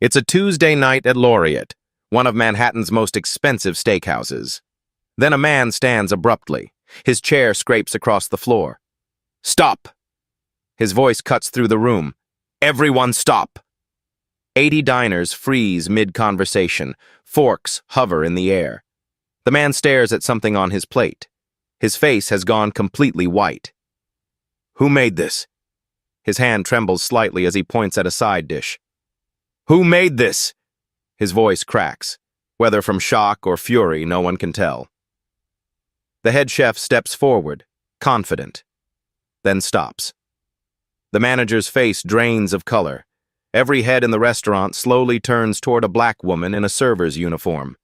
It's a Tuesday night at Laureate, one of Manhattan's most expensive steakhouses. Then a man stands abruptly. His chair scrapes across the floor. "Stop!" His voice cuts through the room. "Everyone stop!" 80 diners freeze mid-conversation. Forks hover in the air. The man stares at something on his plate. His face has gone completely white. "Who made this?" His hand trembles slightly as he points at a side dish. "Who made this?" His voice cracks. Whether from shock or fury, no one can tell. The head chef steps forward, confident, then stops. The manager's face drains of color. Every head in the restaurant slowly turns toward a black woman in a server's uniform.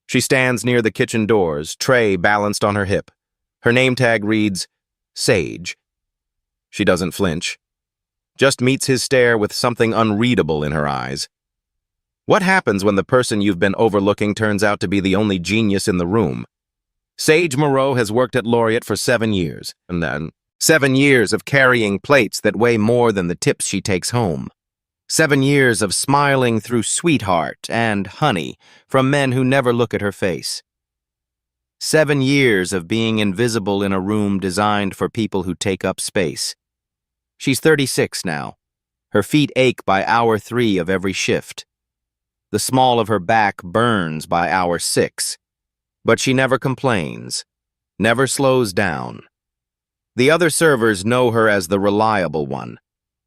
She stands near the kitchen doors, tray balanced on her hip. Her name tag reads, Sage. She doesn't flinch, just meets his stare with something unreadable in her eyes. What happens when the person you've been overlooking turns out to be the only genius in the room? Sage Moreau has worked at Laureate for 7 years, and then 7 years of carrying plates that weigh more than the tips she takes home. 7 years of smiling through sweetheart and honey from men who never look at her face. 7 years of being invisible in a room designed for people who take up space. She's 36 now. Her feet ache by hour 3 of every shift. The small of her back burns by hour 6. But she never complains, never slows down. The other servers know her as the reliable one,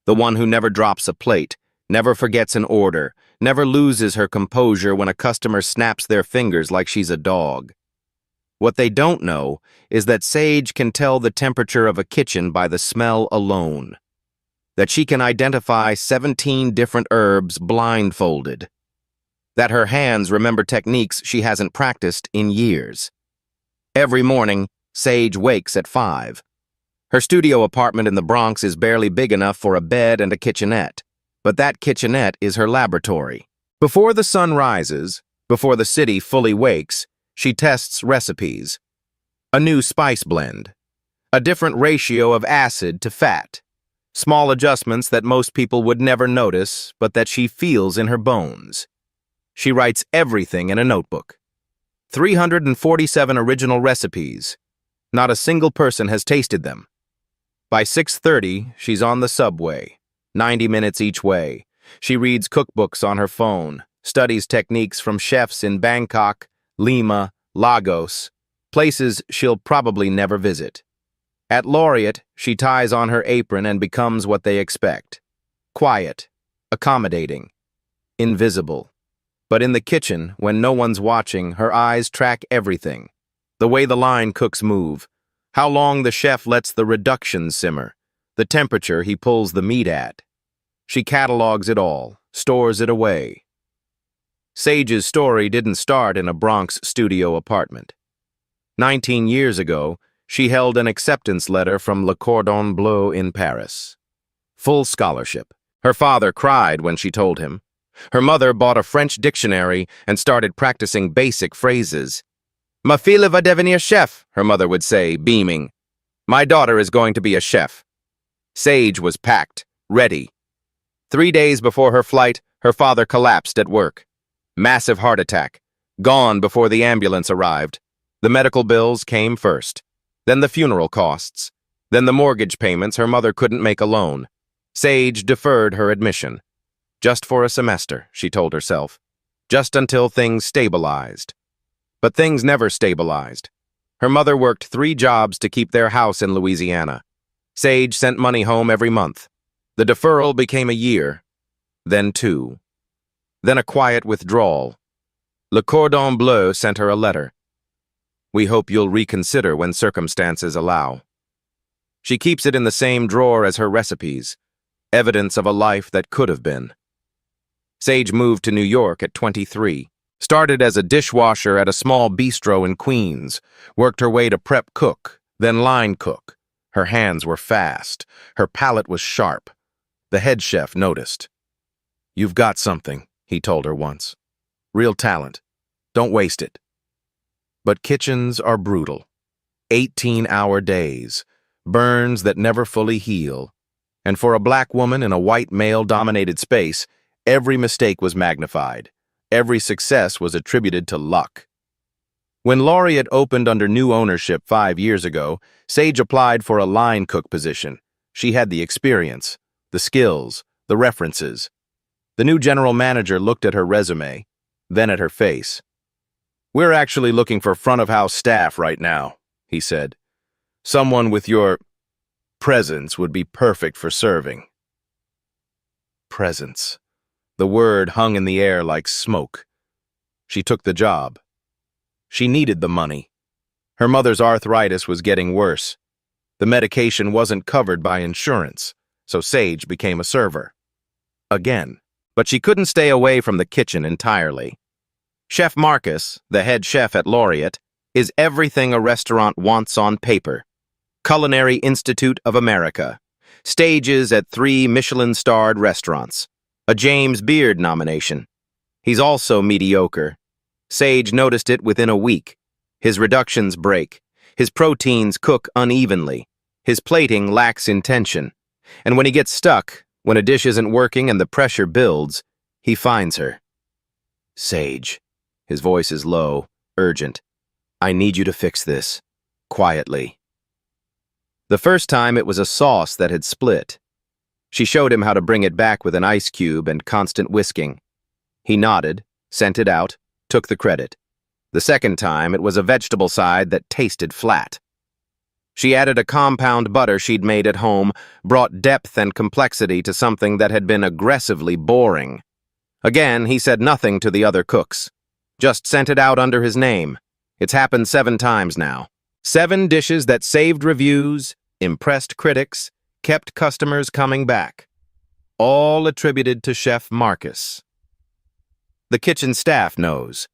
the one who never drops a plate, never forgets an order, never loses her composure when a customer snaps their fingers like she's a dog. What they don't know is that Sage can tell the temperature of a kitchen by the smell alone. That she can identify 17 different herbs blindfolded. That her hands remember techniques she hasn't practiced in years. Every morning, Sage wakes at 5. Her studio apartment in the Bronx is barely big enough for a bed and a kitchenette, but that kitchenette is her laboratory. Before the sun rises, before the city fully wakes, she tests recipes. A new spice blend. A different ratio of acid to fat. Small adjustments that most people would never notice, but that she feels in her bones. She writes everything in a notebook. 347 original recipes. Not a single person has tasted them. By 6:30, she's on the subway, 90 minutes each way. She reads cookbooks on her phone, studies techniques from chefs in Bangkok, Lima, Lagos, places she'll probably never visit. At Laureate, she ties on her apron and becomes what they expect. Quiet, accommodating, invisible. But in the kitchen, when no one's watching, her eyes track everything. The way the line cooks move, how long the chef lets the reductions simmer, the temperature he pulls the meat at. She catalogs it all, stores it away. Sage's story didn't start in a Bronx studio apartment. 19 years ago, she held an acceptance letter from Le Cordon Bleu in Paris. Full scholarship. Her father cried when she told him. Her mother bought a French dictionary and started practicing basic phrases. "Ma fille va devenir chef," her mother would say, beaming. "My daughter is going to be a chef." Sage was packed, ready. 3 days before her flight, her father collapsed at work. Massive heart attack. Gone before the ambulance arrived. The medical bills came first. Then the funeral costs. Then the mortgage payments her mother couldn't make alone. Sage deferred her admission. Just for a semester, she told herself. Just until things stabilized. But things never stabilized. Her mother worked 3 jobs to keep their house in Louisiana. Sage sent money home every month. The deferral became a year, then 2. Then a quiet withdrawal. Le Cordon Bleu sent her a letter. "We hope you'll reconsider when circumstances allow." She keeps it in the same drawer as her recipes, evidence of a life that could have been. Sage moved to New York at 23, started as a dishwasher at a small bistro in Queens, worked her way to prep cook, then line cook. Her hands were fast, her palate was sharp. The head chef noticed. "You've got something," he told her once. "Real talent. Don't waste it." But kitchens are brutal. 18-hour days, burns that never fully heal. And for a black woman in a white male-dominated space, Every mistake was magnified. Every success was attributed to luck. When Laureate opened under new ownership 5 years ago, Sage applied for a line cook position. She had the experience, the skills, the references. The new general manager looked at her resume, then at her face. "We're actually looking for front-of-house staff right now," he said. "Someone with your presence would be perfect for serving." Presence. The word hung in the air like smoke. She took the job. She needed the money. Her mother's arthritis was getting worse. The medication wasn't covered by insurance, so Sage became a server. Again. But she couldn't stay away from the kitchen entirely. Chef Marcus, the head chef at Laureate, is everything a restaurant wants on paper. Culinary Institute of America. Stages at 3 Michelin-starred restaurants. A James Beard nomination. He's also mediocre. Sage noticed it within a week. His reductions break. His proteins cook unevenly. His plating lacks intention. And when he gets stuck, when a dish isn't working and the pressure builds, he finds her. "Sage." His voice is low, urgent. "I need you to fix this. Quietly." The first time it was a sauce that had split. She showed him how to bring it back with an ice cube and constant whisking. He nodded, sent it out, took the credit. The second time, it was a vegetable side that tasted flat. She added a compound butter she'd made at home, brought depth and complexity to something that had been aggressively boring. Again, he said nothing to the other cooks. Just sent it out under his name. It's happened 7 times now. 7 dishes that saved reviews, impressed critics, kept customers coming back. All attributed to Chef Marcus. The kitchen staff knows.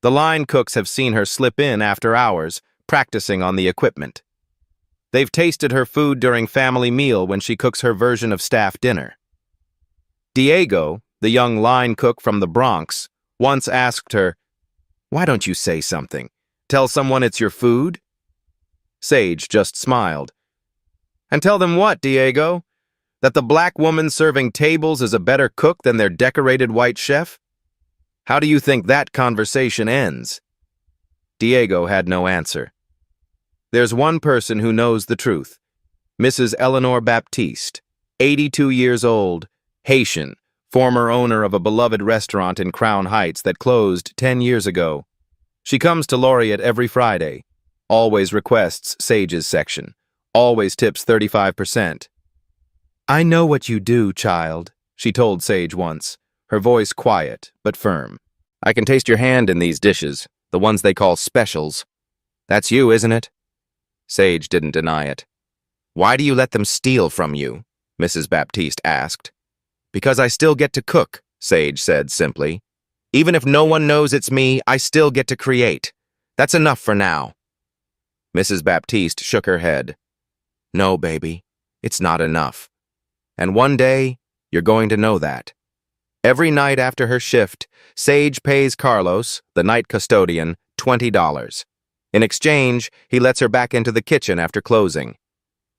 The line cooks have seen her slip in after hours, practicing on the equipment. They've tasted her food during family meal when she cooks her version of staff dinner. Diego, the young line cook from the Bronx, once asked her, "Why don't you say something? Tell someone it's your food?" Sage just smiled. "And tell them what, Diego? That the black woman serving tables is a better cook than their decorated white chef? How do you think that conversation ends?" Diego had no answer. There's one person who knows the truth. Mrs. Eleanor Baptiste, 82 years old, Haitian, former owner of a beloved restaurant in Crown Heights that closed 10 years ago. She comes to Laureate every Friday, always requests Sage's section, always tips 35%. "I know what you do, child," she told Sage once, her voice quiet but firm. "I can taste your hand in these dishes, the ones they call specials. That's you, isn't it?" Sage didn't deny it. "Why do you let them steal from you?" Mrs. Baptiste asked. "Because I still get to cook," Sage said simply. "Even if no one knows it's me, I still get to create. That's enough for now." Mrs. Baptiste shook her head. "No, baby, it's not enough. And one day, you're going to know that." Every night after her shift, Sage pays Carlos, the night custodian, $20. In exchange, he lets her back into the kitchen after closing.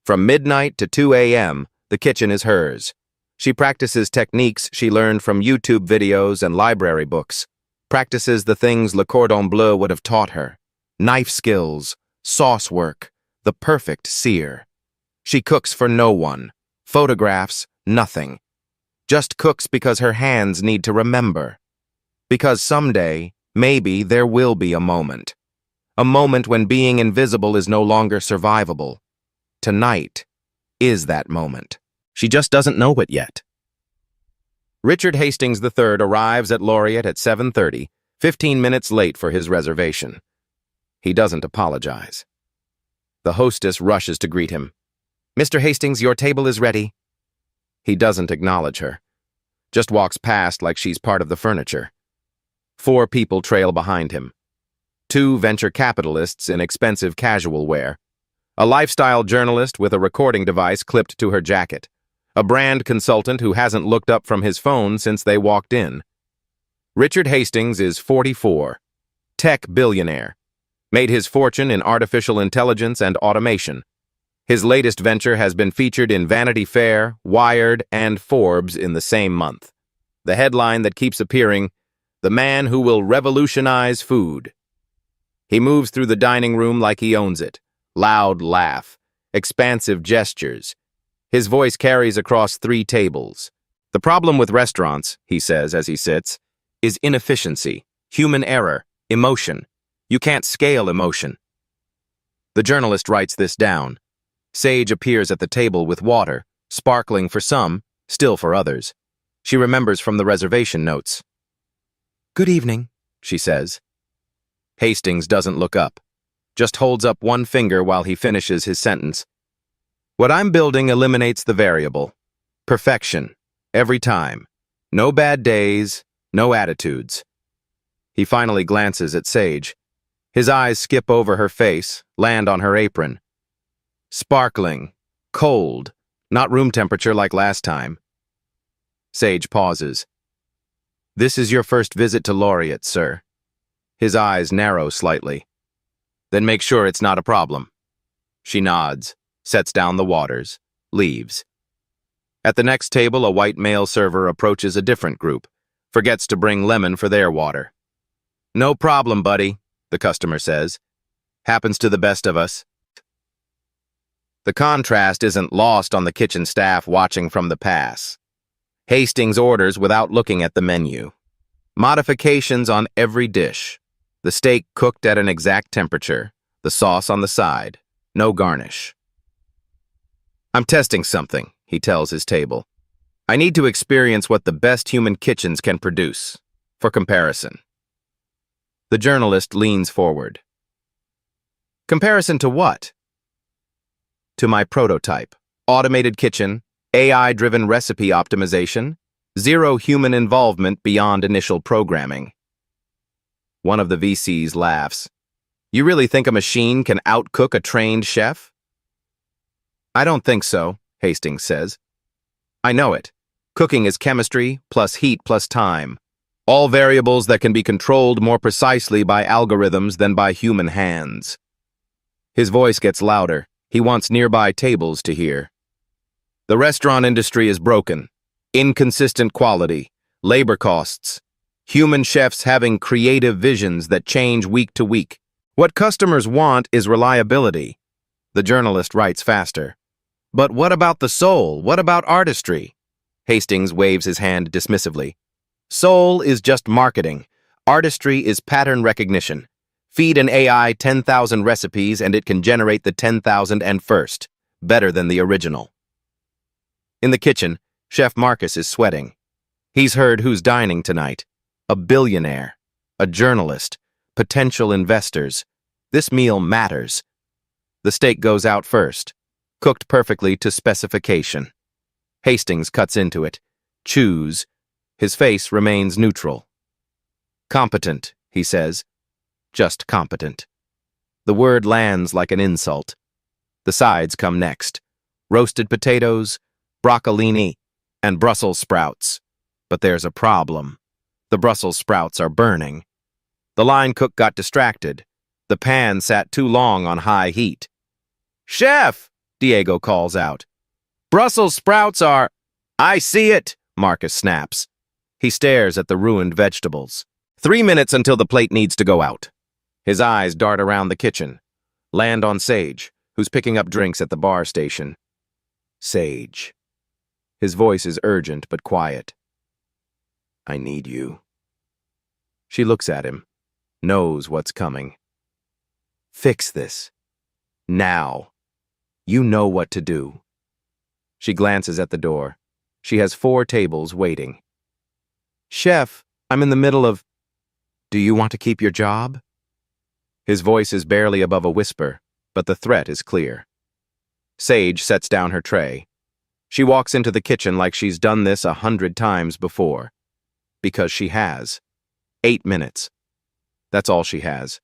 From midnight to 2 a.m., the kitchen is hers. She practices techniques she learned from YouTube videos and library books, practices the things Le Cordon Bleu would have taught her: knife skills, sauce work, the perfect sear. She cooks for no one, photographs, nothing. Just cooks because her hands need to remember. Because someday, maybe, there will be a moment. A moment when being invisible is no longer survivable. Tonight is that moment. She just doesn't know it yet. Richard Hastings III arrives at Laureate at 7:30, 15 minutes late for his reservation. He doesn't apologize. The hostess rushes to greet him. "Mr. Hastings, your table is ready." He doesn't acknowledge her. Just walks past like she's part of the furniture. 4 people trail behind him. 2 venture capitalists in expensive casual wear. A lifestyle journalist with a recording device clipped to her jacket. A brand consultant who hasn't looked up from his phone since they walked in. Richard Hastings is 44. Tech billionaire. Made his fortune in artificial intelligence and automation. His latest venture has been featured in Vanity Fair, Wired, and Forbes in the same month. The headline that keeps appearing, "The Man Who Will Revolutionize Food." He moves through the dining room like he owns it. Loud laugh, expansive gestures. His voice carries across 3 tables. "The problem with restaurants," he says as he sits, "is inefficiency, human error, emotion. You can't scale emotion." The journalist writes this down. Sage appears at the table with water, sparkling for some, still for others. She remembers from the reservation notes. "Good evening," she says. Hastings doesn't look up, just holds up one finger while he finishes his sentence. "What I'm building eliminates the variable. Perfection. Every time. No bad days, no attitudes." He finally glances at Sage. His eyes skip over her face, land on her apron. Sparkling. Cold. Not room temperature like last time. Sage pauses. "This is your first visit to Laureate, sir." His eyes narrow slightly. "Then make sure it's not a problem." She nods, sets down the waters, leaves. At the next table, a white male server approaches a different group, forgets to bring lemon for their water. "No problem, buddy," the customer says. "Happens to the best of us." The contrast isn't lost on the kitchen staff watching from the pass. Hastings orders without looking at the menu. Modifications on every dish. The steak cooked at an exact temperature, the sauce on the side, no garnish. "I'm testing something," he tells his table. "I need to experience what the best human kitchens can produce, for comparison." The journalist leans forward. "Comparison to what?" "To my prototype. Automated kitchen, AI-driven recipe optimization, zero human involvement beyond initial programming." One of the VCs laughs. "You really think a machine can outcook a trained chef?" "I don't think so," Hastings says. "I know it. Cooking is chemistry plus heat plus time. All variables that can be controlled more precisely by algorithms than by human hands." His voice gets louder. He wants nearby tables to hear. "The restaurant industry is broken. Inconsistent quality, labor costs, human chefs having creative visions that change week to week. What customers want is reliability." The journalist writes faster. "But what about the soul? What about artistry?" Hastings waves his hand dismissively. "Soul is just marketing. Artistry is pattern recognition. Feed an AI 10,000 recipes and it can generate the 10,001st, better than the original." In the kitchen, Chef Marcus is sweating. He's heard who's dining tonight. A billionaire, a journalist, potential investors. This meal matters. The steak goes out first, cooked perfectly to specification. Hastings cuts into it, chews. His face remains neutral. "Competent," he says. Just competent. The word lands like an insult. The sides come next. Roasted potatoes, broccolini, and Brussels sprouts. But there's a problem. The Brussels sprouts are burning. The line cook got distracted. The pan sat too long on high heat. "Chef!" Diego calls out. "Brussels sprouts are—" "I see it," Marcus snaps. He stares at the ruined vegetables. 3 minutes until the plate needs to go out. His eyes dart around the kitchen, land on Sage, who's picking up drinks at the bar station. "Sage." His voice is urgent but quiet. "I need you." She looks at him, knows what's coming. "Fix this. Now. You know what to do." She glances at the door. She has 4 tables waiting. "Chef, I'm in the middle of—" "Do you want to keep your job?" His voice is barely above a whisper, but the threat is clear. Sage sets down her tray. She walks into the kitchen like she's done this 100 times before. Because she has. 8 minutes. That's all she has.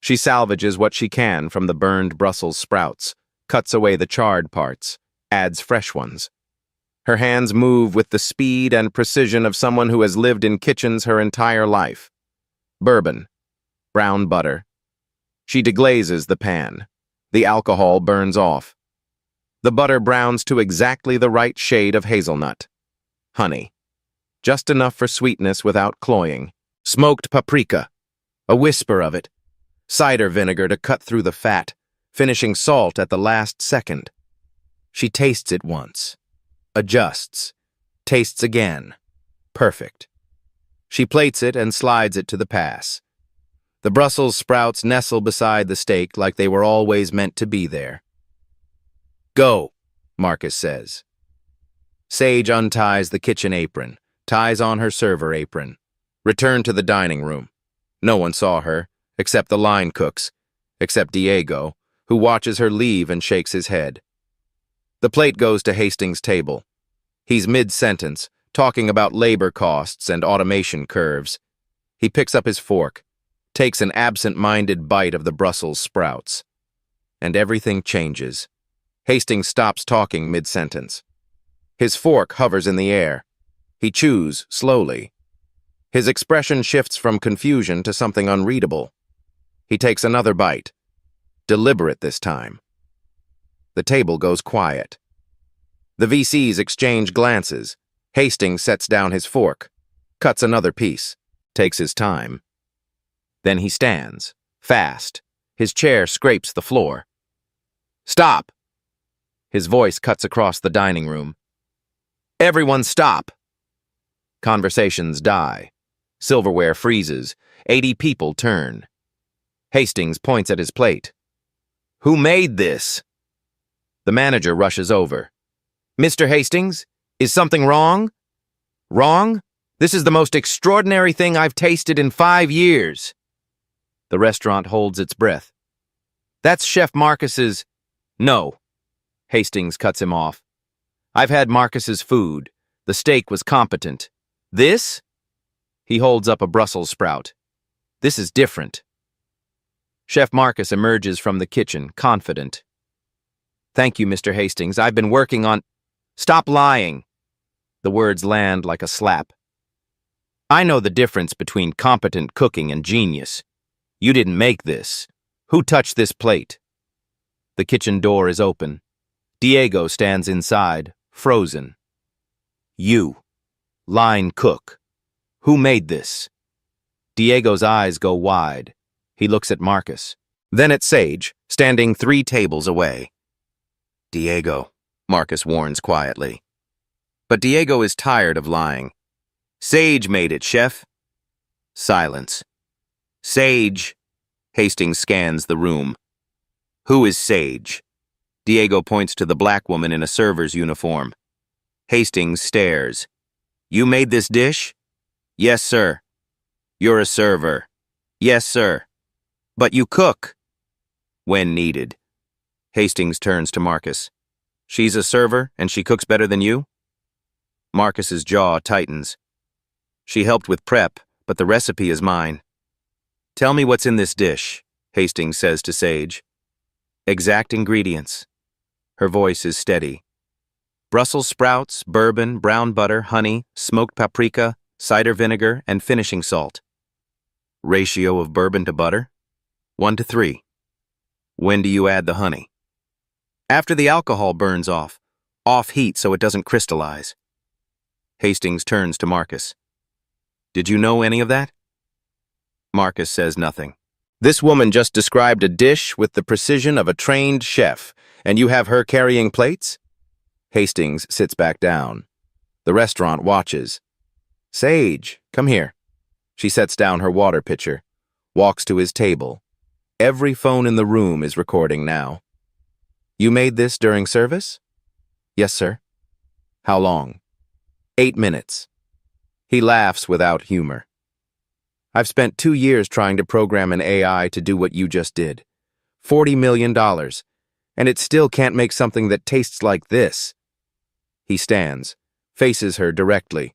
She salvages what she can from the burned Brussels sprouts, cuts away the charred parts, adds fresh ones. Her hands move with the speed and precision of someone who has lived in kitchens her entire life. Bourbon. Brown butter. She deglazes the pan. The alcohol burns off. The butter browns to exactly the right shade of hazelnut. Honey. just enough for sweetness without cloying. Smoked paprika, a whisper of it. Cider vinegar to cut through the fat, finishing salt at the last second. She tastes it once, adjusts, tastes again. Perfect. She plates it and slides it to the pass. The Brussels sprouts nestle beside the steak like they were always meant to be there. Go, Marcus says. Sage unties the kitchen apron, ties on her server apron. Returned to the dining room. No one saw her, except the line cooks, except Diego, who watches her leave and shakes his head. The plate goes to Hastings' table. He's mid-sentence, talking about labor costs and automation curves. He picks up his fork, takes an absent-minded bite of the Brussels sprouts. And everything changes. Hastings stops talking mid-sentence. His fork hovers in the air. He chews slowly. His expression shifts from confusion to something unreadable. He takes another bite. Deliberate this time. The table goes quiet. The VCs exchange glances. Hastings sets down his fork, cuts another piece, takes his time. Then he stands, fast. His chair scrapes the floor. Stop! His voice cuts across the dining room. Everyone stop! Conversations die. Silverware freezes. 80 people turn. Hastings points at his plate. Who made this? The manager rushes over. Mr. Hastings, is something wrong? Wrong? This is the most extraordinary thing I've tasted in 5 years. The restaurant holds its breath. That's Chef Marcus's... No. Hastings cuts him off. I've had Marcus's food. The steak was competent. This? He holds up a Brussels sprout. This is different. Chef Marcus emerges from the kitchen, confident. Thank you, Mr. Hastings. I've been working on... Stop lying. The words land like a slap. I know the difference between competent cooking and genius. You didn't make this. Who touched this plate? The kitchen door is open. Diego stands inside, frozen. You. Line cook. Who made this? Diego's eyes go wide. He looks at Marcus. Then at Sage, standing 3 tables away. Diego, Marcus warns quietly. But Diego is tired of lying. Sage made it, chef. Silence. Sage. Hastings scans the room. Who is Sage? Diego points to the black woman in a server's uniform. Hastings stares. You made this dish? Yes, sir. You're a server. Yes, sir. But you cook. When needed. Hastings turns to Marcus. She's a server and she cooks better than you? Marcus's jaw tightens. She helped with prep, but the recipe is mine. Tell me what's in this dish, Hastings says to Sage. Exact ingredients. Her voice is steady. Brussels sprouts, bourbon, brown butter, honey, smoked paprika, cider vinegar, and finishing salt. Ratio of bourbon to butter? 1:3. When do you add the honey? After the alcohol burns off heat so it doesn't crystallize. Hastings turns to Marcus. Did you know any of that? Marcus says nothing. This woman just described a dish with the precision of a trained chef, and you have her carrying plates? Hastings sits back down. The restaurant watches. Sage, come here. She sets down her water pitcher, walks to his table. Every phone in the room is recording now. You made this during service? Yes, sir. How long? 8 minutes. He laughs without humor. I've spent 2 years trying to program an AI to do what you just did. $40 million. And it still can't make something that tastes like this. He stands, faces her directly.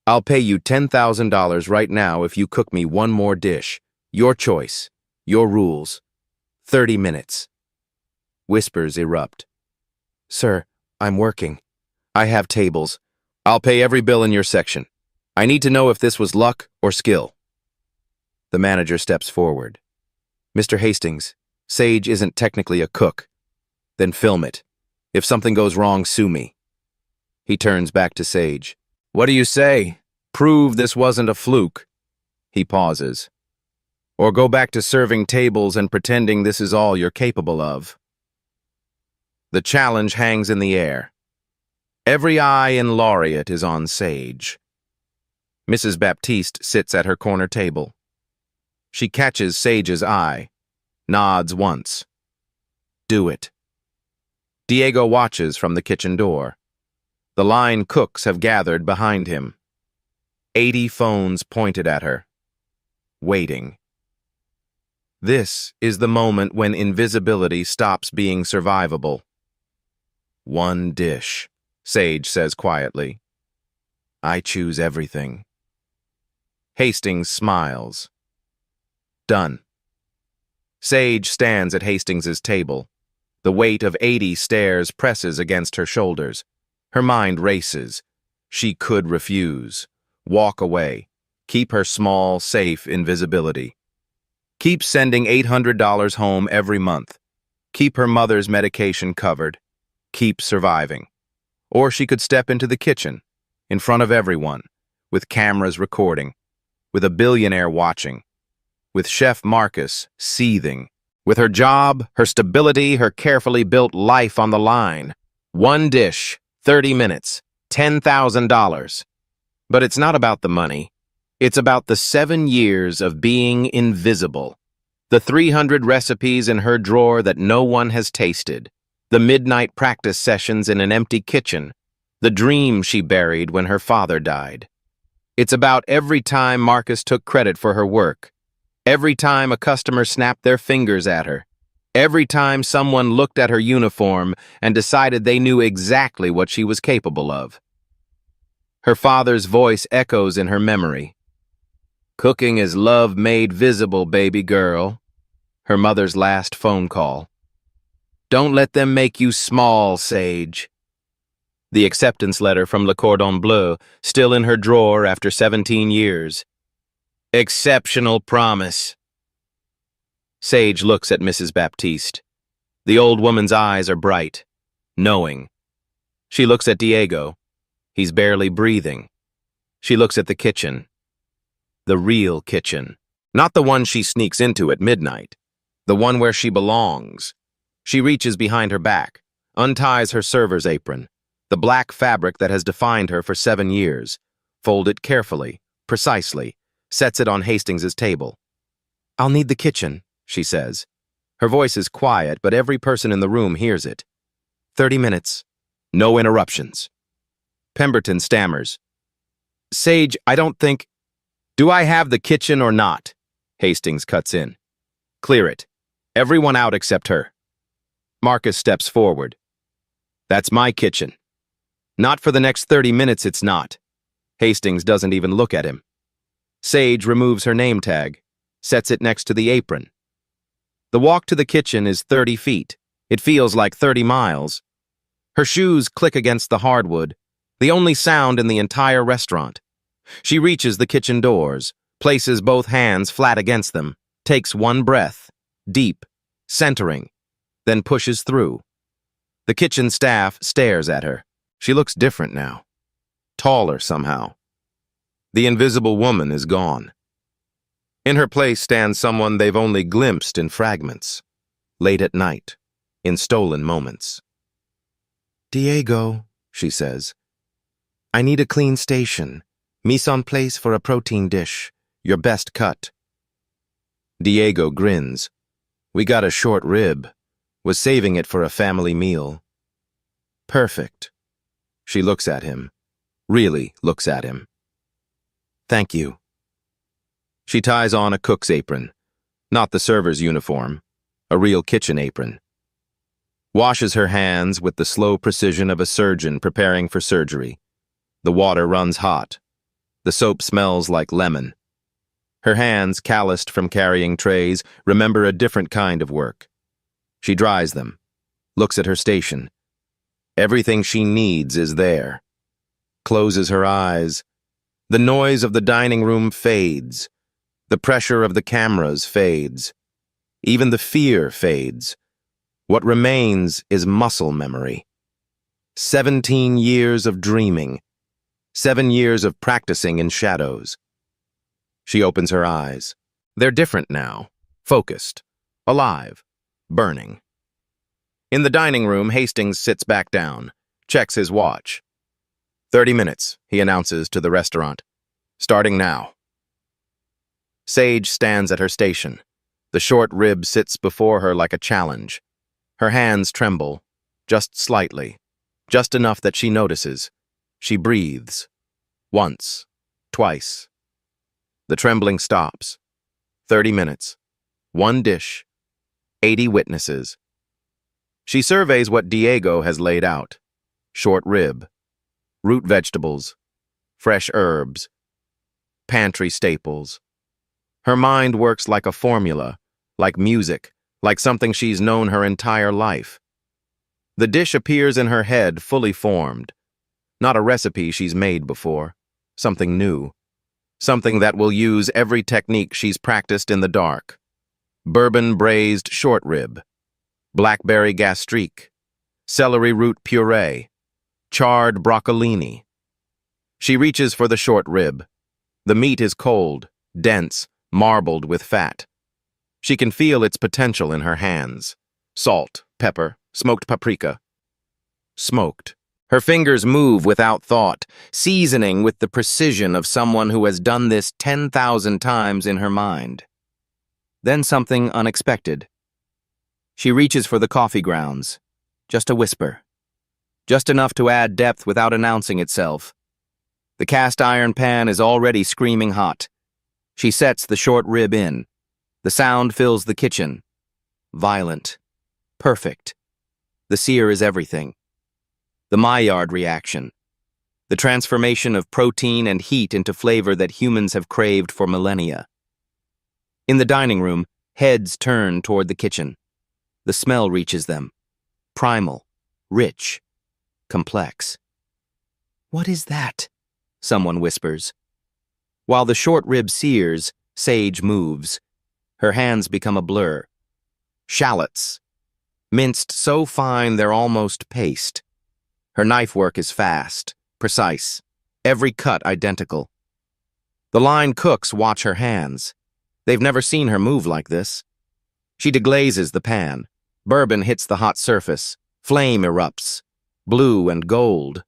I'll pay you $10,000 right now if you cook me one more dish. Your choice. Your rules. 30 minutes. Whispers erupt. Sir, I'm working. I have tables. I'll pay every bill in your section. I need to know if this was luck or skill. The manager steps forward. Mr. Hastings, Sage isn't technically a cook. Then film it. If something goes wrong, sue me. He turns back to Sage. What do you say? Prove this wasn't a fluke. He pauses. Or go back to serving tables and pretending this is all you're capable of. The challenge hangs in the air. Every eye in Laureate is on Sage. Mrs. Baptiste sits at her corner table. She catches Sage's eye, nods once. Do it. Diego watches from the kitchen door. The line cooks have gathered behind him. 80 phones pointed at her. Waiting. This is the moment when invisibility stops being survivable. One dish, Sage says quietly. I choose everything. Hastings smiles. Done. Sage stands at Hastings's table. The weight of 80 stares presses against her shoulders. Her mind races. She could refuse. Walk away. Keep her small, safe invisibility. Keep sending $800 home every month. Keep her mother's medication covered. Keep surviving. Or she could step into the kitchen, in front of everyone, with cameras recording, with a billionaire watching, with Chef Marcus seething, with her job, her stability, her carefully built life on the line. One dish, 30 minutes, $10,000. But it's not about the money. It's about the 7 years of being invisible. The 300 recipes in her drawer that no one has tasted. The midnight practice sessions in an empty kitchen. The dream she buried when her father died. It's about every time Marcus took credit for her work. Every time a customer snapped their fingers at her. Every time someone looked at her uniform and decided they knew exactly what she was capable of. Her father's voice echoes in her memory. Cooking is love made visible, baby girl. Her mother's last phone call. Don't let them make you small, Sage. The acceptance letter from Le Cordon Bleu, still in her drawer after 17 years. Exceptional promise. Sage looks at Mrs. Baptiste. The old woman's eyes are bright, knowing. She looks at Diego. He's barely breathing. She looks at the kitchen. The real kitchen. Not the one she sneaks into at midnight. The one where she belongs. She reaches behind her back, unties her server's apron, the black fabric that has defined her for 7 years, folds it carefully, precisely, sets it on Hastings's table. I'll need the kitchen, she says. Her voice is quiet, but every person in the room hears it. 30 minutes. No interruptions. Pemberton stammers. Sage, I don't think... Do I have the kitchen or not? Hastings cuts in. Clear it. Everyone out except her. Marcus steps forward. That's my kitchen. Not for the next 30 minutes, it's not. Hastings doesn't even look at him. Sage removes her name tag, sets it next to the apron. The walk to the kitchen is 30 feet. It feels like 30 miles. Her shoes click against the hardwood, the only sound in the entire restaurant. She reaches the kitchen doors, places both hands flat against them, takes one breath, deep, centering, then pushes through. The kitchen staff stares at her. She looks different now. Taller somehow. The invisible woman is gone. In her place stands someone they've only glimpsed in fragments, late at night, in stolen moments. Diego, she says, I need a clean station. Mise en place for a protein dish. Your best cut. Diego grins. We got a short rib. Was saving it for a family meal. Perfect. She looks at him. Really looks at him. Thank you. She ties on a cook's apron. Not the server's uniform. A real kitchen apron. Washes her hands with the slow precision of a surgeon preparing for surgery. The water runs hot. The soap smells like lemon. Her hands, calloused from carrying trays, remember a different kind of work. She dries them, looks at her station. Everything she needs is there. Closes her eyes. The noise of the dining room fades. The pressure of the cameras fades. Even the fear fades. What remains is muscle memory. 17 years of dreaming. 7 years of practicing in shadows. She opens her eyes. They're different now, focused, alive, burning. In the dining room, Hastings sits back down, checks his watch. 30 minutes, he announces to the restaurant. Starting now. Sage stands at her station. The short rib sits before her like a challenge. Her hands tremble, just slightly, just enough that she notices. She breathes. Once, twice. The trembling stops. 30 minutes. One dish. 80 witnesses. She surveys what Diego has laid out. Short rib. Root vegetables. Fresh herbs. Pantry staples. Her mind works like a formula, like music, like something she's known her entire life. The dish appears in her head fully formed. Not a recipe she's made before. Something new. Something that will use every technique she's practiced in the dark. Bourbon braised short rib. Blackberry gastrique. Celery root puree. Charred broccolini. She reaches for the short rib. The meat is cold, dense, marbled with fat. She can feel its potential in her hands. Salt, pepper, smoked paprika. Smoked. Her fingers move without thought, seasoning with the precision of someone who has done this 10,000 times in her mind. Then something unexpected. She reaches for the coffee grounds. Just a whisper. Just enough to add depth without announcing itself. The cast iron pan is already screaming hot. She sets the short rib in. The sound fills the kitchen. Violent. Perfect. The sear is everything. The Maillard reaction. The transformation of protein and heat into flavor that humans have craved for millennia. In the dining room, heads turn toward the kitchen. The smell reaches them. Primal. Rich. Complex. "What is that?" someone whispers. While the short rib sears, Sage moves. Her hands become a blur. Shallots. Minced so fine they're almost paste. Her knife work is fast, precise, every cut identical. The line cooks watch her hands. They've never seen her move like this. She deglazes the pan. Bourbon hits the hot surface. Flame erupts. Blue and gold.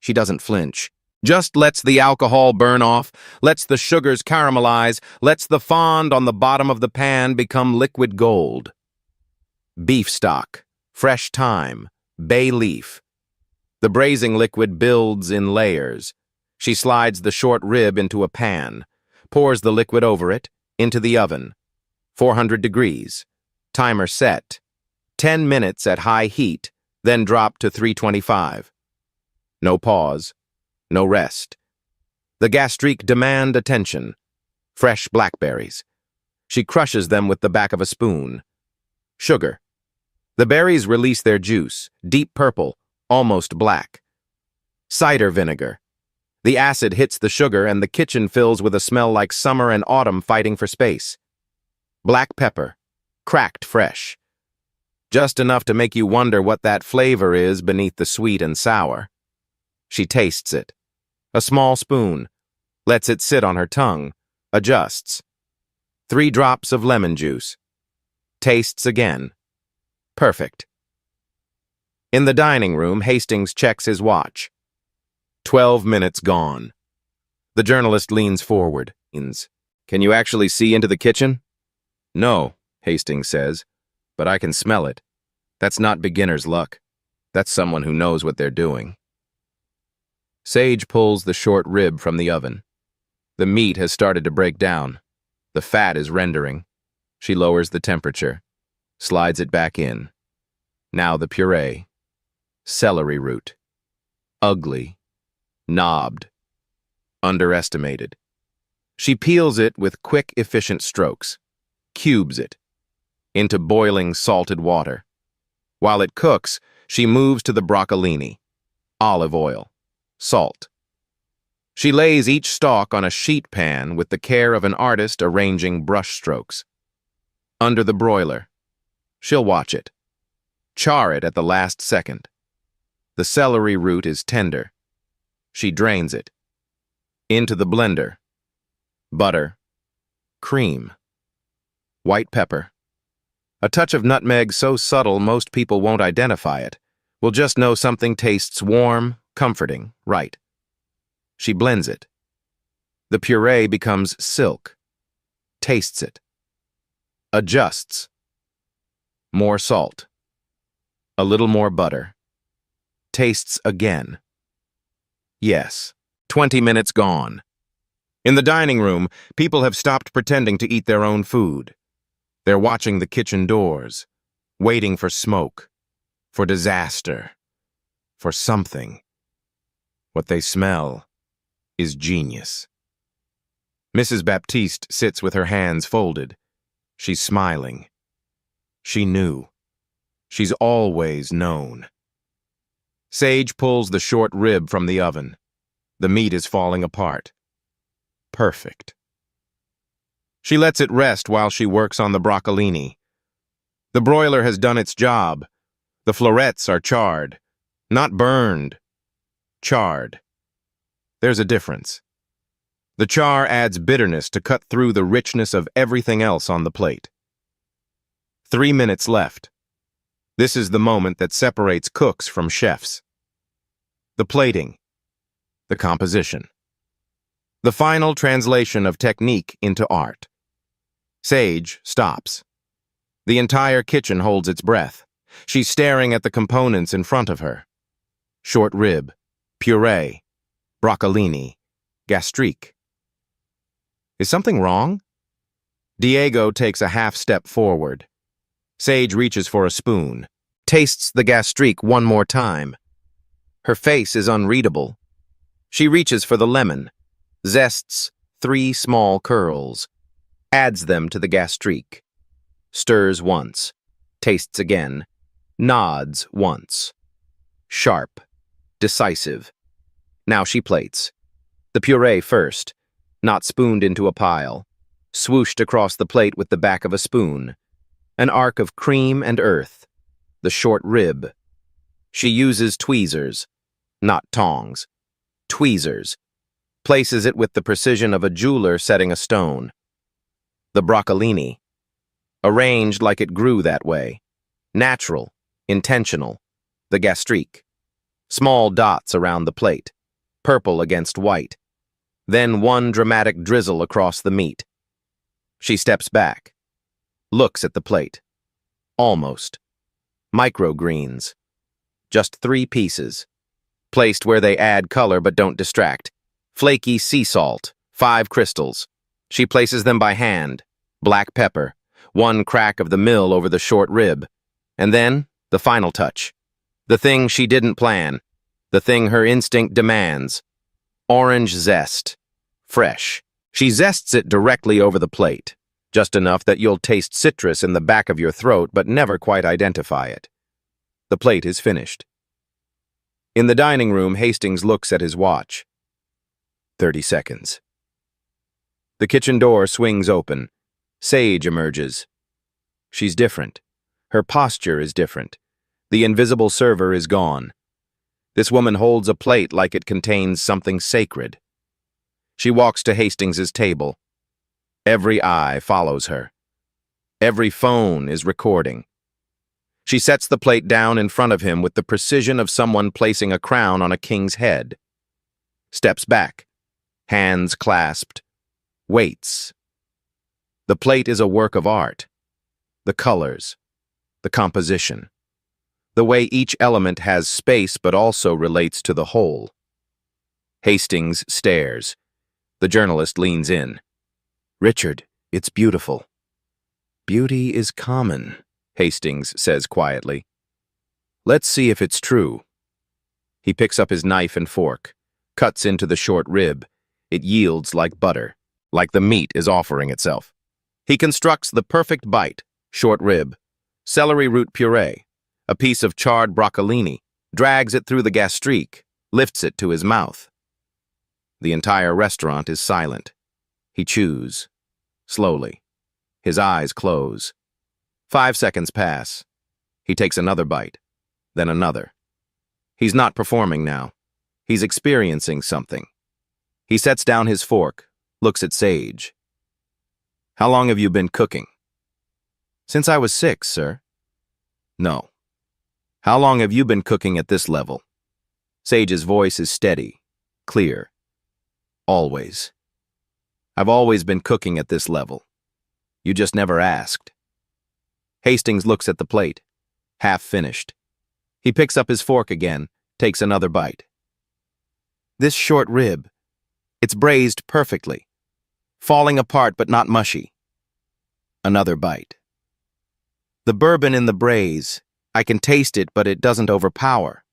She doesn't flinch. Just lets the alcohol burn off, lets the sugars caramelize, lets the fond on the bottom of the pan become liquid gold. Beef stock, fresh thyme, bay leaf. The braising liquid builds in layers. She slides the short rib into a pan, pours the liquid over it, into the oven. 400 degrees. Timer set. 10 minutes at high heat, then drop to 325. No pause. No rest. The gastrique demand attention. Fresh blackberries. She crushes them with the back of a spoon. Sugar. The berries release their juice, deep purple, almost black. Cider vinegar. The acid hits the sugar and the kitchen fills with a smell like summer and autumn fighting for space. Black pepper. Cracked fresh. Just enough to make you wonder what that flavor is beneath the sweet and sour. She tastes it. A small spoon. Lets it sit on her tongue. Adjusts. 3 drops of lemon juice. Tastes again. Perfect. In the dining room, Hastings checks his watch. 12 minutes gone. The journalist leans forward. "Can you actually see into the kitchen?" "No," Hastings says, "but I can smell it. That's not beginner's luck. That's someone who knows what they're doing." Sage pulls the short rib from the oven. The meat has started to break down. The fat is rendering. She lowers the temperature, slides it back in. Now the puree. Celery root. Ugly. Knobbed. Underestimated. She peels it with quick, efficient strokes. Cubes it. Into boiling, salted water. While it cooks, she moves to the broccolini. Olive oil. Salt. She lays each stalk on a sheet pan with the care of an artist arranging brush strokes. Under the broiler. She'll watch it. Char it at the last second. The celery root is tender. She drains it. Into the blender. Butter. Cream. White pepper. A touch of nutmeg so subtle most people won't identify it. Will just know something tastes warm, comforting, right. She blends it. The puree becomes silk. Tastes it. Adjusts. More salt. A little more butter. Tastes again. Yes. 20 minutes gone. In the dining room, people have stopped pretending to eat their own food. They're watching the kitchen doors, waiting for smoke, for disaster, for something. What they smell is genius. Mrs. Baptiste sits with her hands folded. She's smiling. She knew. She's always known. Sage pulls the short rib from the oven. The meat is falling apart. Perfect. She lets it rest while she works on the broccolini. The broiler has done its job. The florets are charred. Not burned. Charred. There's a difference. The char adds bitterness to cut through the richness of everything else on the plate. 3 minutes left. This is the moment that separates cooks from chefs. The plating. The composition. The final translation of technique into art. Sage stops. The entire kitchen holds its breath. She's staring at the components in front of her. Short rib, puree, broccolini, gastrique. Is something wrong? Diego takes a half step forward. Sage reaches for a spoon, tastes the gastrique one more time. Her face is unreadable. She reaches for the lemon, zests 3 small curls, adds them to the gastrique, stirs once, tastes again, nods once. Sharp, decisive. Now she plates. The puree first, not spooned into a pile, swooshed across the plate with the back of a spoon. An arc of cream and earth, the short rib. She uses tweezers, not tongs. Tweezers. Places it with the precision of a jeweler setting a stone. The broccolini. Arranged like it grew that way. Natural, intentional. The gastrique. Small dots around the plate. Purple against white. Then one dramatic drizzle across the meat. She steps back. Looks at the plate. Almost. Microgreens. Just 3 pieces. Placed where they add color but don't distract. Flaky sea salt, 5 crystals. She places them by hand. Black pepper. 1 crack of the mill over the short rib. And then, the final touch. The thing she didn't plan. The thing her instinct demands. Orange zest. Fresh. She zests it directly over the plate. Just enough that you'll taste citrus in the back of your throat but never quite identify it. The plate is finished. In the dining room, Hastings looks at his watch. 30 seconds. The kitchen door swings open. Sage emerges. She's different. Her posture is different. The invisible server is gone. This woman holds a plate like it contains something sacred. She walks to Hastings's table. Every eye follows her. Every phone is recording. She sets the plate down in front of him with the precision of someone placing a crown on a king's head. Steps back, hands clasped, waits. The plate is a work of art. The colors, the composition, the way each element has space but also relates to the whole. Hastings stares. The journalist leans in. Richard, it's beautiful. Beauty is common, Hastings says quietly. Let's see if it's true. He picks up his knife and fork, cuts into the short rib. It yields like butter, like the meat is offering itself. He constructs the perfect bite, short rib, celery root puree, a piece of charred broccolini, drags it through the gastrique, lifts it to his mouth. The entire restaurant is silent. He chews. Slowly. His eyes close. 5 seconds pass. He takes another bite, then another. He's not performing now. He's experiencing something. He sets down his fork, looks at Sage. How long have you been cooking? Since I was 6, sir. No. How long have you been cooking at this level? Sage's voice is steady, clear. Always. I've always been cooking at this level. You just never asked. Hastings looks at the plate, half finished. He picks up his fork again, takes another bite. This short rib, it's braised perfectly, falling apart but not mushy. Another bite. The bourbon in the braise, I can taste it, but it doesn't overpower.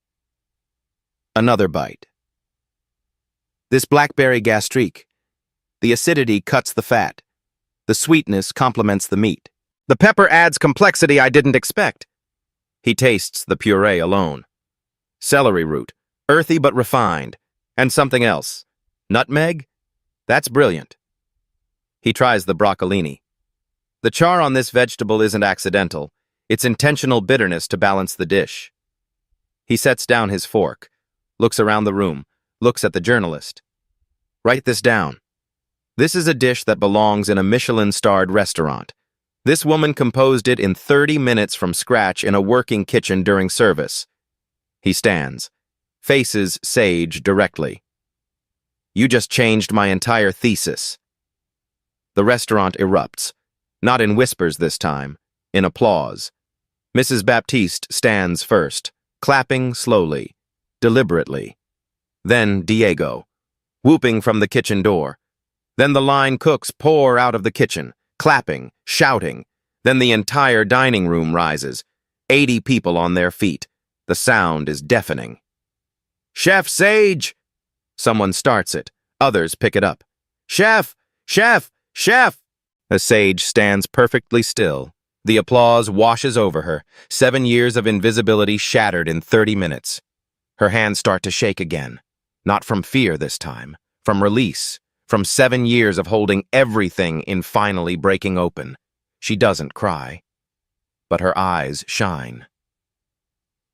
Another bite. This blackberry gastrique, the acidity cuts the fat. The sweetness complements the meat. The pepper adds complexity I didn't expect. He tastes the puree alone. Celery root, earthy but refined. And something else. Nutmeg? That's brilliant. He tries the broccolini. The char on this vegetable isn't accidental. It's intentional bitterness to balance the dish. He sets down his fork, looks around the room, looks at the journalist. Write this down. This is a dish that belongs in a Michelin-starred restaurant. This woman composed it in 30 minutes from scratch in a working kitchen during service. He stands, faces Sage directly. You just changed my entire thesis. The restaurant erupts, not in whispers this time, in applause. Mrs. Baptiste stands first, clapping slowly, deliberately. Then Diego, whooping from the kitchen door. Then the line cooks pour out of the kitchen, clapping, shouting. Then the entire dining room rises, 80 people on their feet. The sound is deafening. Chef Sage! Someone starts it. Others pick it up. Chef! Chef! Chef! As Sage stands perfectly still, the applause washes over her, 7 years of invisibility shattered in 30 minutes. Her hands start to shake again. Not from fear this time, from release, from 7 years of holding everything in finally breaking open. She doesn't cry, but her eyes shine.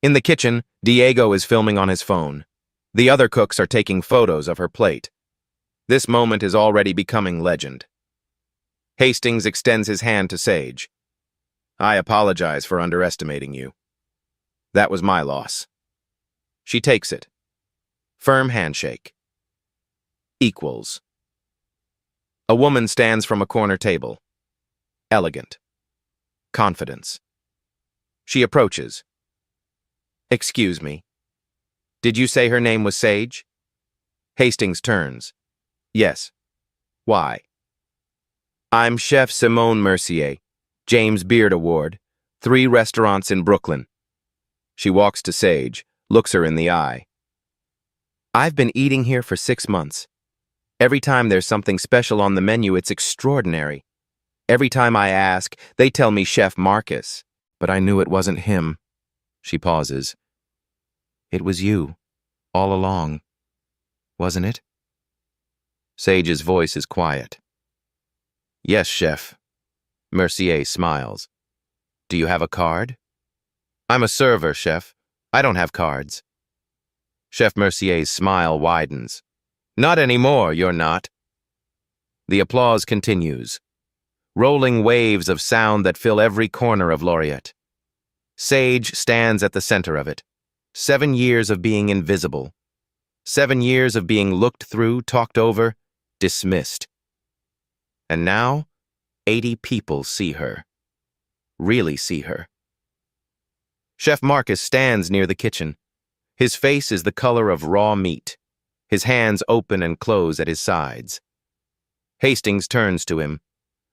In the kitchen, Diego is filming on his phone. The other cooks are taking photos of her plate. This moment is already becoming legend. Hastings extends his hand to Sage. I apologize for underestimating you. That was my loss. She takes it. Firm handshake. Equals. A woman stands from a corner table. Elegant. Confidence. She approaches. Excuse me. Did you say her name was Sage? Hastings turns. Yes. Why? I'm Chef Simone Mercier, James Beard Award, 3 restaurants in Brooklyn. She walks to Sage, looks her in the eye. I've been eating here for 6 months. Every time there's something special on the menu, it's extraordinary. Every time I ask, they tell me Chef Marcus, but I knew it wasn't him. She pauses. It was you, all along, wasn't it? Sage's voice is quiet. Yes, Chef. Mercier smiles. Do you have a card? I'm a server, Chef. I don't have cards. Chef Mercier's smile widens. Not anymore, you're not. The applause continues. Rolling waves of sound that fill every corner of Laureate. Sage stands at the center of it. 7 years of being invisible. 7 years of being looked through, talked over, dismissed. And now, 80 people see her. Really see her. Chef Marcus stands near the kitchen. His face is the color of raw meat. His hands open and close at his sides. Hastings turns to him.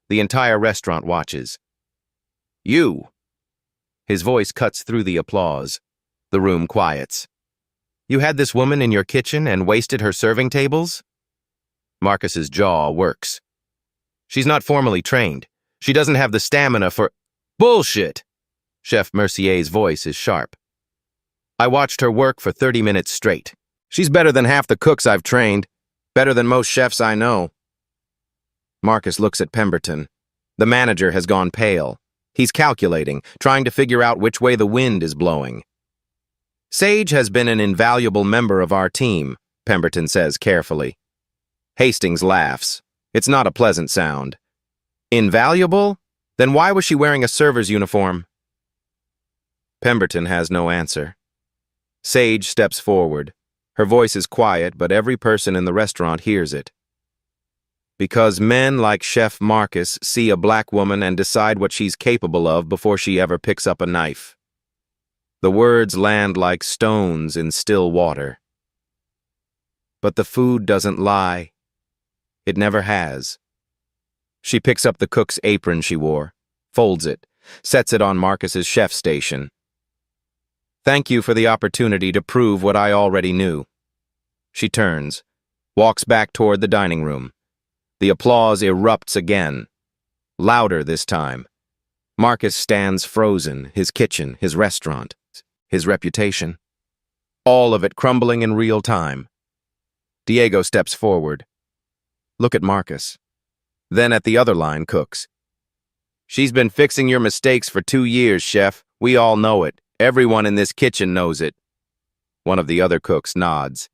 The entire restaurant watches. You! His voice cuts through the applause. The room quiets. You had this woman in your kitchen and wasted her serving tables? Marcus's jaw works. She's not formally trained. She doesn't have the stamina for— Bullshit! Chef Mercier's voice is sharp. I watched her work for 30 minutes straight. She's better than half the cooks I've trained. Better than most chefs I know. Marcus looks at Pemberton. The manager has gone pale. He's calculating, trying to figure out which way the wind is blowing. Sage has been an invaluable member of our team, Pemberton says carefully. Hastings laughs. It's not a pleasant sound. Invaluable? Then why was she wearing a server's uniform? Pemberton has no answer. Sage steps forward. Her voice is quiet, but every person in the restaurant hears it. Because men like Chef Marcus see a black woman and decide what she's capable of before she ever picks up a knife. The words land like stones in still water. But the food doesn't lie. It never has. She picks up the cook's apron she wore, folds it, sets it on Marcus's chef station. Thank you for the opportunity to prove what I already knew. She turns, walks back toward the dining room. The applause erupts again, louder this time. Marcus stands frozen, his kitchen, his restaurant, his reputation. All of it crumbling in real time. Diego steps forward. Look at Marcus. Then at the other line cooks. She's been fixing your mistakes for 2 years, chef. We all know it. Everyone in this kitchen knows it. One of the other cooks nods.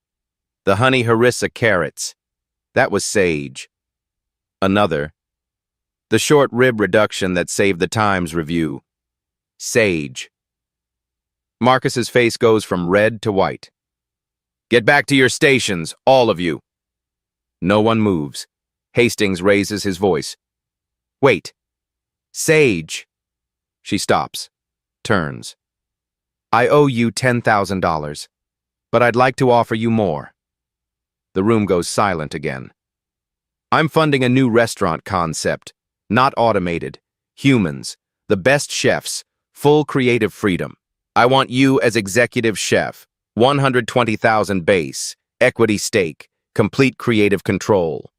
The honey harissa carrots. That was Sage. Another. The short rib reduction that saved the Times review. Sage. Marcus's face goes from red to white. Get back to your stations, all of you. No one moves. Hastings raises his voice. Wait. Sage. She stops. Turns. I owe you $10,000, but I'd like to offer you more. The room goes silent again. I'm funding a new restaurant concept, not automated. Humans, the best chefs, full creative freedom. I want you as executive chef, 120,000 base, equity stake, complete creative control.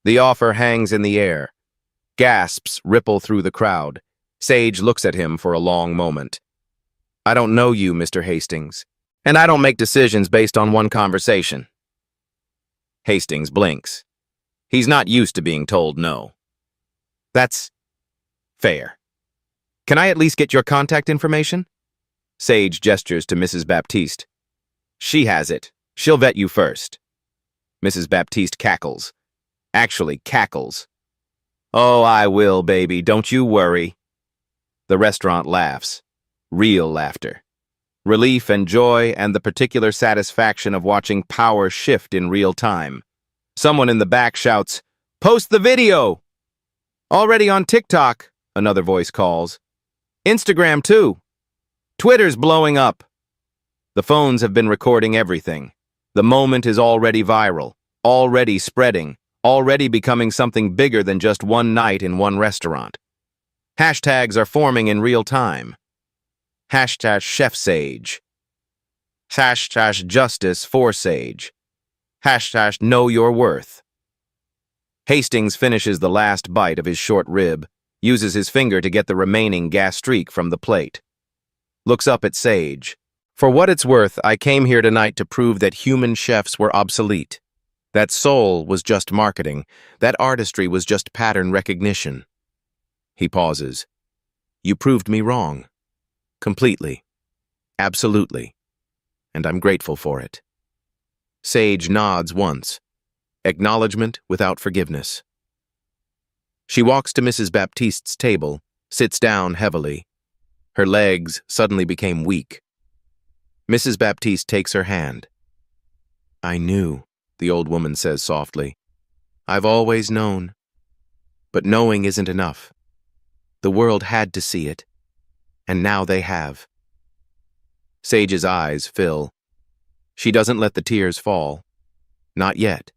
The offer hangs in the air. Gasps ripple through the crowd. Sage looks at him for a long moment. I don't know you, Mr. Hastings, and I don't make decisions based on one conversation. Hastings blinks. He's not used to being told no. That's fair. Can I at least get your contact information? Sage gestures to Mrs. Baptiste. She has it. She'll vet you first. Mrs. Baptiste cackles. Actually cackles. Oh, I will, baby. Don't you worry. The restaurant laughs. Real laughter. Relief and joy and the particular satisfaction of watching power shift in real time. Someone in the back shouts, "Post the video!" Already on TikTok, another voice calls. Instagram too. Twitter's blowing up. The phones have been recording everything. The moment is already viral, already spreading, already becoming something bigger than just one night in one restaurant. Hashtags are forming in real time. Hashtag Chef Sage. Hashtag Justice for Sage. Hashtag Know Your Worth. Hastings finishes the last bite of his short rib, uses his finger to get the remaining gas streak from the plate. Looks up at Sage. For what it's worth, I came here tonight to prove that human chefs were obsolete. That soul was just marketing. That artistry was just pattern recognition. He pauses. You proved me wrong. Completely. Absolutely. And I'm grateful for it. Sage nods once. Acknowledgement without forgiveness. She walks to Mrs. Baptiste's table, sits down heavily. Her legs suddenly became weak. Mrs. Baptiste takes her hand. I knew, the old woman says softly. I've always known. But knowing isn't enough. The world had to see it. And now they have. Sage's eyes fill. She doesn't let the tears fall. Not yet.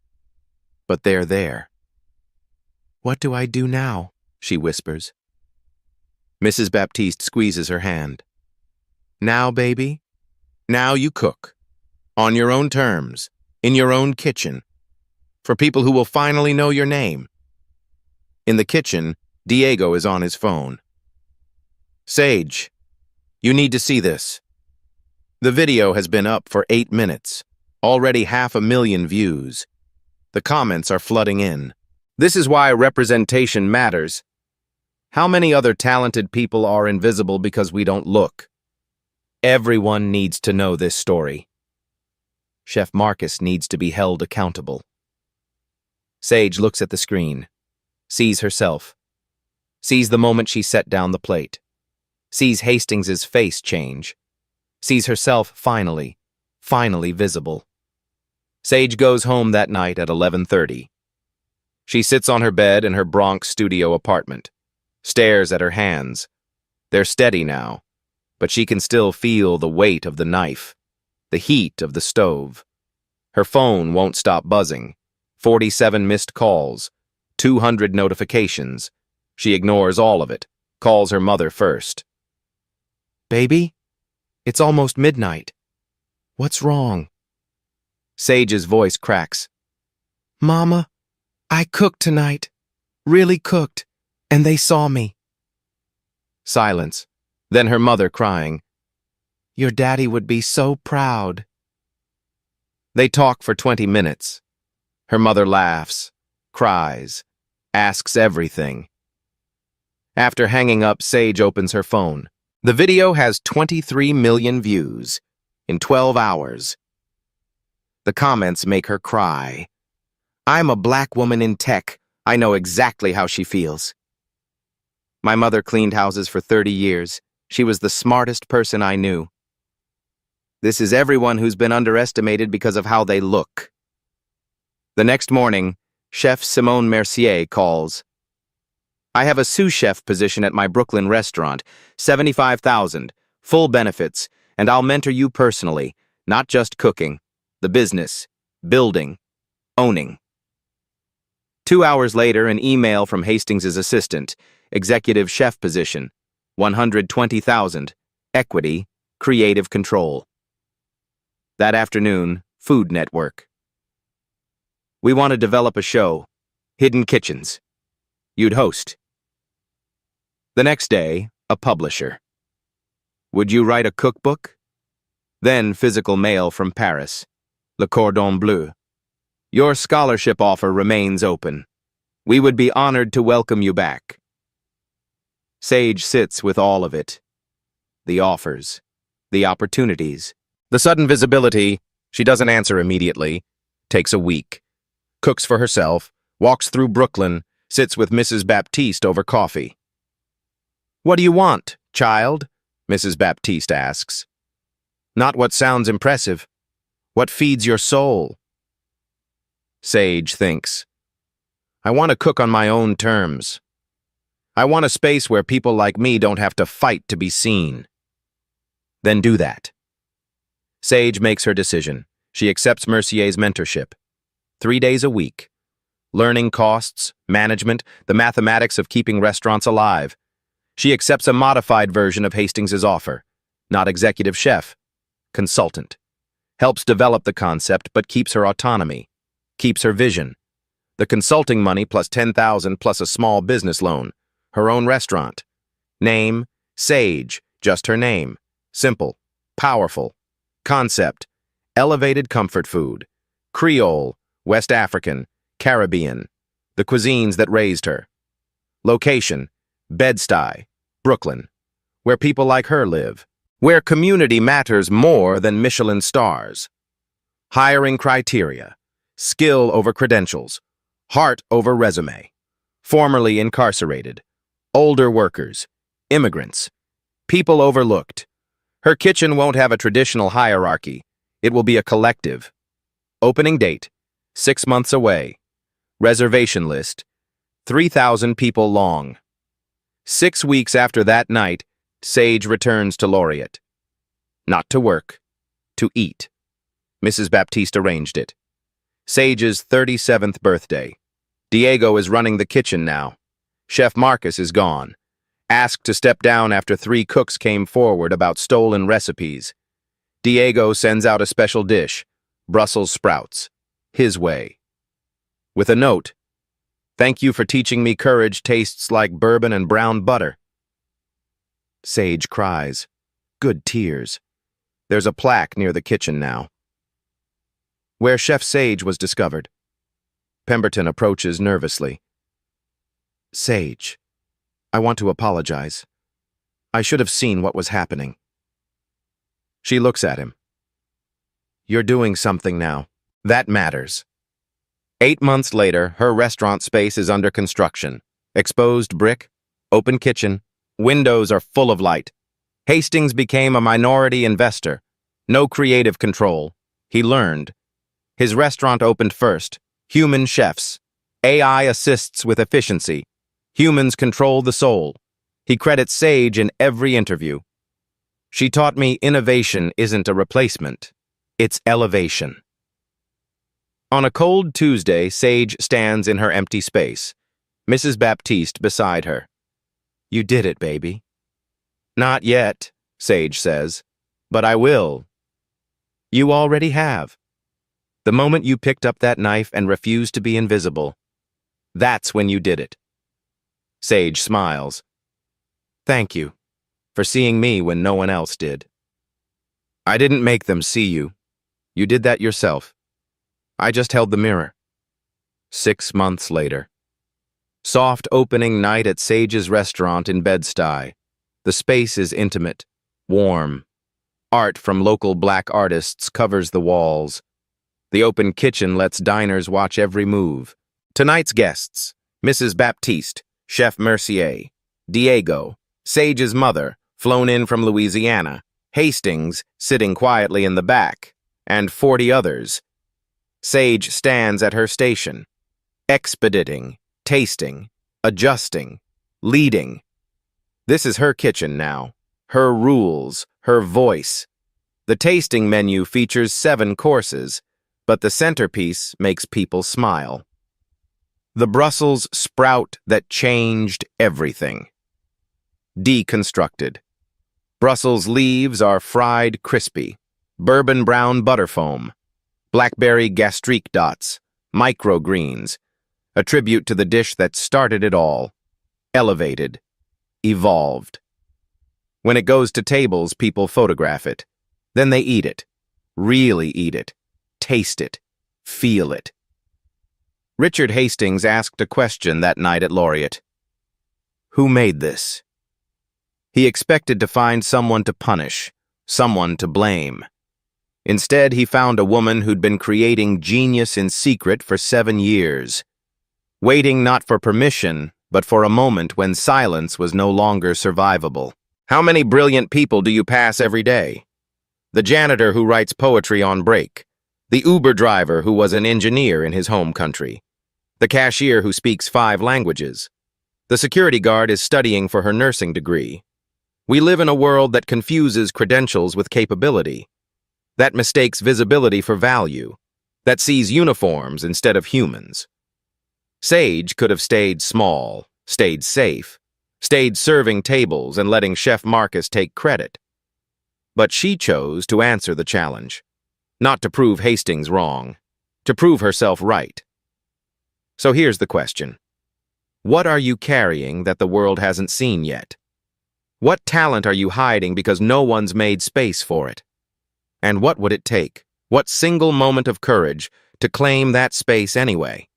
But they're there. What do I do now? She whispers. Mrs. Baptiste squeezes her hand. Now, baby? Now you cook. On your own terms. In your own kitchen. For people who will finally know your name. In the kitchen, Diego is on his phone. Sage, you need to see this. The video has been up for 8 minutes. Already 500,000 views. The comments are flooding in. This is why representation matters. How many other talented people are invisible because we don't look? Everyone needs to know this story. Chef Marcus needs to be held accountable. Sage looks at the screen, sees herself, sees the moment she set down the plate, sees Hastings's face change, sees herself finally visible. Sage goes home that night at 11:30. She sits on her bed in her Bronx studio apartment, stares at her hands. They're steady now, but she can still feel the weight of the knife, the heat of the stove. Her phone won't stop buzzing. 47 missed calls, 200 notifications. She ignores all of it, calls her mother first. "Baby, it's almost midnight. What's wrong?" Sage's voice cracks. "Mama, I cooked tonight. Really cooked. And they saw me." Silence. Then her mother crying. "Your daddy would be so proud." They talk for 20 minutes. Her mother laughs, cries, asks everything. After hanging up, Sage opens her phone. The video has 23 million views in 12 hours. The comments make her cry. "I'm a black woman in tech. I know exactly how she feels. My mother cleaned houses for 30 years. She was the smartest person I knew. This is everyone who's been underestimated because of how they look." The next morning, Chef Simone Mercier calls. "I have a sous chef position at my Brooklyn restaurant, 75,000, full benefits, and I'll mentor you personally, not just cooking, the business, building, owning." 2 hours later, an email from Hastings's assistant, executive chef position, 120,000, equity, creative control. That afternoon, Food Network. "We want to develop a show, Hidden Kitchens. You'd host." The next day, a publisher. "Would you write a cookbook?" Then physical mail from Paris, Le Cordon Bleu. "Your scholarship offer remains open. We would be honored to welcome you back." Sage sits with all of it. The offers, the opportunities, the sudden visibility. She doesn't answer immediately. Takes a week. Cooks for herself, walks through Brooklyn, sits with Mrs. Baptiste over coffee. "What do you want, child?" Mrs. Baptiste asks. "Not what sounds impressive. What feeds your soul?" Sage thinks. "I want to cook on my own terms. I want a space where people like me don't have to fight to be seen." "Then do that." Sage makes her decision. She accepts Mercier's mentorship. 3 days a week. Learning costs, management, the mathematics of keeping restaurants alive. She accepts a modified version of Hastings's offer. Not executive chef. Consultant. Helps develop the concept, but keeps her autonomy. Keeps her vision. The consulting money plus 10,000 plus a small business loan. Her own restaurant. Name, Sage, just her name. Simple, powerful. Concept, elevated comfort food. Creole, West African, Caribbean. The cuisines that raised her. Location, Bed-Stuy, Brooklyn. Where people like her live. Where community matters more than Michelin stars. Hiring criteria, skill over credentials, heart over resume. Formerly incarcerated. Older workers, immigrants, people overlooked. Her kitchen won't have a traditional hierarchy. It will be a collective. Opening date, 6 months away. Reservation list, 3,000 people long. 6 weeks after that night, Sage returns to Laureate. Not to work, to eat. Mrs. Baptiste arranged it. Sage's 37th birthday. Diego is running the kitchen now. Chef Marcus is gone. Asked to step down after 3 cooks came forward about stolen recipes. Diego sends out a special dish, Brussels sprouts, his way. With a note, "Thank you for teaching me courage tastes like bourbon and brown butter." Sage cries. Good tears. There's a plaque near the kitchen now. Where Chef Sage was discovered. Pemberton approaches nervously. "Sage, I want to apologize. I should have seen what was happening." She looks at him. You're doing something now. That matters. 8 months later, her restaurant space is under construction. Exposed brick, open kitchen, windows are full of light. Hastings became a minority investor. No creative control. He learned. His restaurant opened first. Human chefs. AI assists with efficiency. Humans control the soul. He credits Sage in every interview. She taught me innovation isn't a replacement. It's elevation. On a cold Tuesday, Sage stands in her empty space. Mrs. Baptiste beside her. You did it, baby. Not yet, Sage says, but I will. You already have. The moment you picked up that knife and refused to be invisible, that's when you did it. Sage smiles. Thank you for seeing me when no one else did. I didn't make them see you. You did that yourself. I just held the mirror. 6 months later. Soft opening night at Sage's restaurant in Bed-Stuy. The space is intimate, warm. Art from local black artists covers the walls. The open kitchen lets diners watch every move. Tonight's guests, Mrs. Baptiste, Chef Mercier, Diego, Sage's mother, flown in from Louisiana, Hastings, sitting quietly in the back, and 40 others. Sage stands at her station, expediting, tasting, adjusting, leading. This is her kitchen now, her rules, her voice. The tasting menu features 7 courses, but the centerpiece makes people smile. The Brussels sprout that changed everything. Deconstructed. Brussels leaves are fried crispy, bourbon brown butterfoam, blackberry gastrique dots, microgreens, a tribute to the dish that started it all, elevated, evolved. When it goes to tables, people photograph it. Then they eat it, really eat it, taste it, feel it. Richard Hastings asked a question that night at Laureate. Who made this? He expected to find someone to punish, someone to blame. Instead, he found a woman who'd been creating genius in secret for 7 years, waiting not for permission, but for a moment when silence was no longer survivable. How many brilliant people do you pass every day? The janitor who writes poetry on break, the Uber driver who was an engineer in his home country, the cashier who speaks 5 languages. The security guard is studying for her nursing degree. We live in a world that confuses credentials with capability, that mistakes visibility for value, that sees uniforms instead of humans. Sage could have stayed small, stayed safe, stayed serving tables and letting Chef Marcus take credit. But she chose to answer the challenge, not to prove Hastings wrong, to prove herself right. So here's the question. What are you carrying that the world hasn't seen yet? What talent are you hiding because no one's made space for it? And what would it take, what single moment of courage, to claim that space anyway?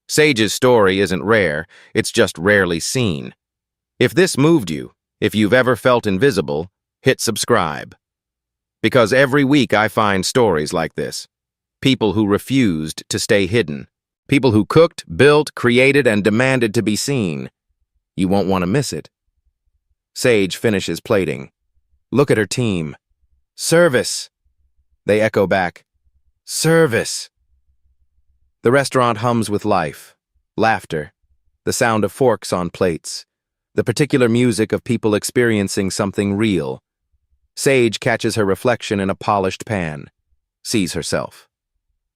Sage's story isn't rare, it's just rarely seen. If this moved you, if you've ever felt invisible, hit subscribe. Because every week I find stories like this. People who refused to stay hidden. People who cooked, built, created, and demanded to be seen. You won't want to miss it. Sage finishes plating. Look at her team. Service. They echo back. Service. The restaurant hums with life, laughter, the sound of forks on plates, the particular music of people experiencing something real. Sage catches her reflection in a polished pan, sees herself.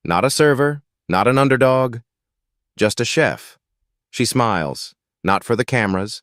Not a server, not an underdog, just a chef. She smiles, not for the cameras,